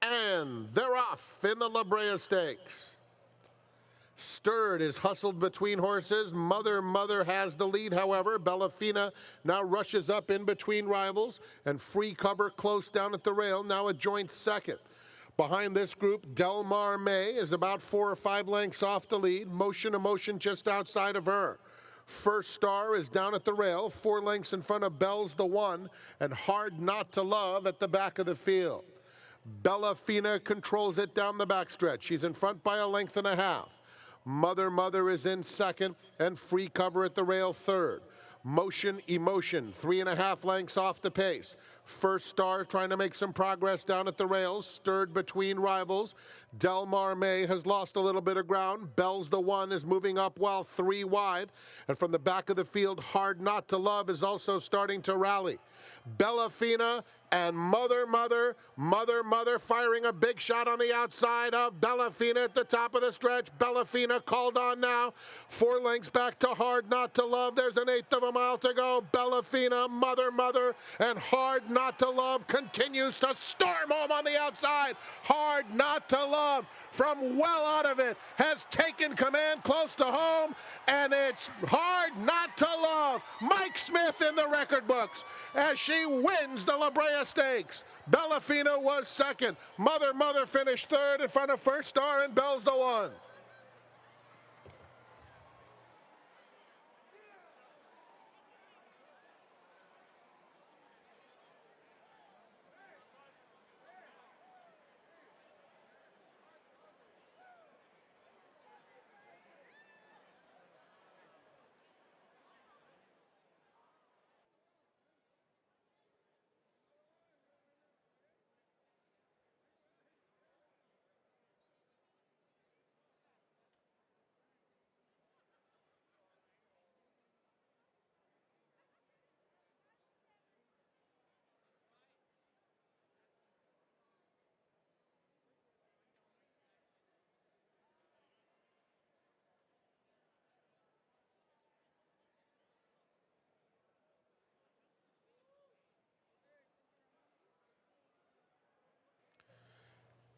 And they're off in the La Brea Stakes. Stirred is hustled between horses. Mother has the lead, however. Bellafina now rushes up in between rivals, and Free Cover close down at the rail, now a joint second. Behind this group, Del Mar May is about 4 or 5 lengths off the lead. Motion Emotion just outside of her. First Star is down at the rail, 4 lengths in front of Bell's the One, and Hard Not to Love at the back of the field. Bellafina controls it down the backstretch. She's in front by a length and a half. Mother is in second, and Free Cover at the rail third. Motion Emotion, 3.5 lengths off the pace. First Star trying to make some progress down at the rails, stirred between rivals. Del Mar May has lost a little bit of ground. Bell's the One is moving up well, 3 wide. And from the back of the field, Hard Not to Love is also starting to rally. Bellafina and Mother firing a big shot on the outside of Bellafina at the top of the stretch. Bellafina called on now. 4 lengths back to Hard Not to Love. There's an 1/8 of a mile to go. Bellafina, Mother, and Hard Not to Love continues to storm home on the outside. Hard Not to Love from well out of it has taken command close to home, and it's Hard Not to Love. Mike Smith in the record books as she wins the La Brea Stakes. Bellafina was second. Mother finished third in front of First Star, and Bell's the One.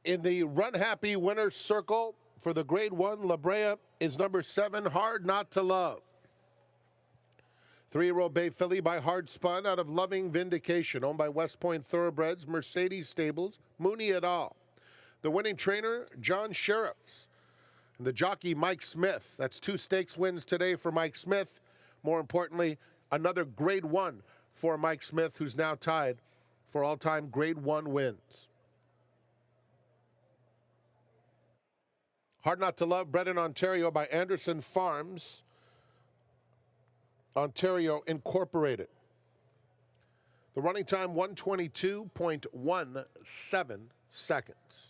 In the Run Happy winner's circle for the Grade 1 La Brea is number 7, Hard Not to Love. 3-year-old bay filly by Hard Spun out of Loving Vindication, owned by West Point Thoroughbreds, Mercedes Stables, Mooney et al. The winning trainer, John Sheriffs. And the jockey, Mike Smith. That's 2 stakes wins today for Mike Smith. More importantly, another Grade 1 for Mike Smith, who's now tied for all-time Grade 1 wins. Hard Not to Love, bred in Ontario by Anderson Farms, Ontario Incorporated. The running time, 1:22.17 seconds.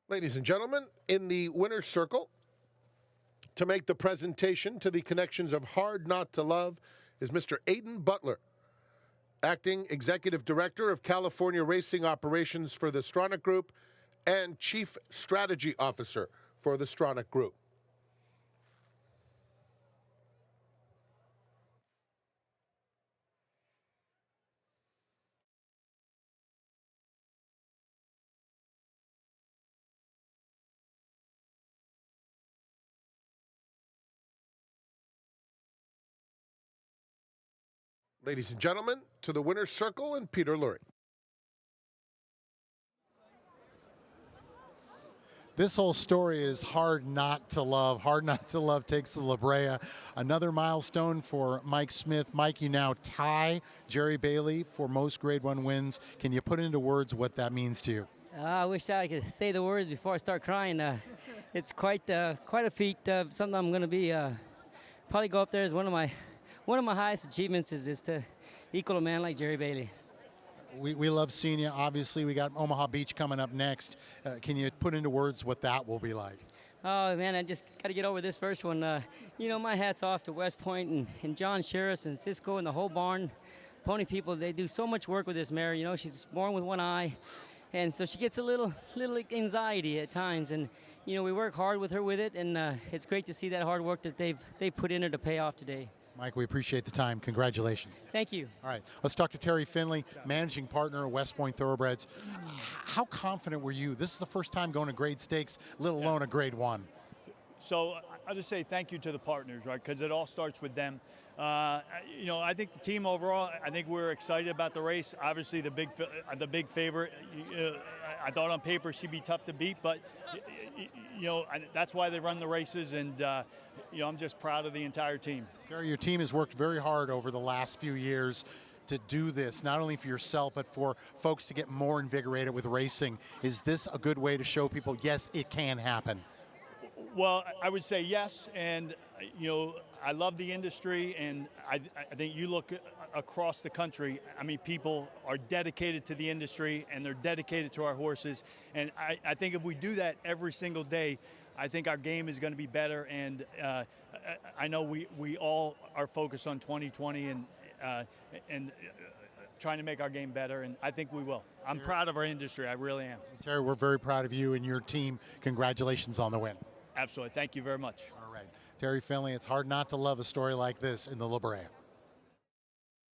Ladies and gentlemen, in the winner's circle, to make the presentation to the connections of Hard Not to Love is Mr. Aidan Butler, Acting Executive Director of California Racing Operations for the Stronach Group and Chief Strategy Officer for the Stronach Group. Ladies and gentlemen, to the winner's circle and Peter Lurie. This whole story is Hard Not to Love. Hard Not to Love takes the La Brea. Another milestone for Mike Smith. Mike, you now tie Jerry Bailey for most Grade 1 wins. Can you put into words what that means to you? I wish I could say the words before I start crying. It's quite a feat. Something I'm going to be probably go up there as one of my highest achievements is to equal a man like Jerry Bailey. We love seeing you. Obviously, we got Omaha Beach coming up next. Can you put into words what that will be like? Oh man, I just got to get over this first one. You know, my hat's off to West Point and John Sherris and Cisco and the whole barn. Pony people, they do so much work with this mare. You know, she's born with one eye, and so she gets a little anxiety at times. And you know, we work hard with her with it, and it's great to see that hard work that they've put in her to pay off today. Mike, we appreciate the time. Congratulations. Thank you. All right, let's talk to Terry Finley, managing partner of West Point Thoroughbreds. How confident were you? This is the first time going to grade stakes, let alone a grade 1. So I'll just say thank you to the partners, right? Because it all starts with them. You know, I think the team overall, I think we're excited about the race. Obviously, the big favorite. I thought on paper she'd be tough to beat, but you know, that's why they run the races, and you know, I'm just proud of the entire team. Terry, your team has worked very hard over the last few years to do this, not only for yourself, but for folks to get more invigorated with racing. Is this a good way to show people, yes, it can happen? Well, I would say yes, and you know, I love the industry, and I think you look across the country, I mean, people are dedicated to the industry, and they're dedicated to our horses, and I think if we do that every single day, I think our game is going to be better, and I know we all are focused on 2020 and trying to make our game better, and I think we will. I'm proud of our industry, I really am. Terry, we're very proud of you and your team. Congratulations on the win. Absolutely, thank you very much. All right, Terry Finley, it's hard not to love a story like this in the La Brea.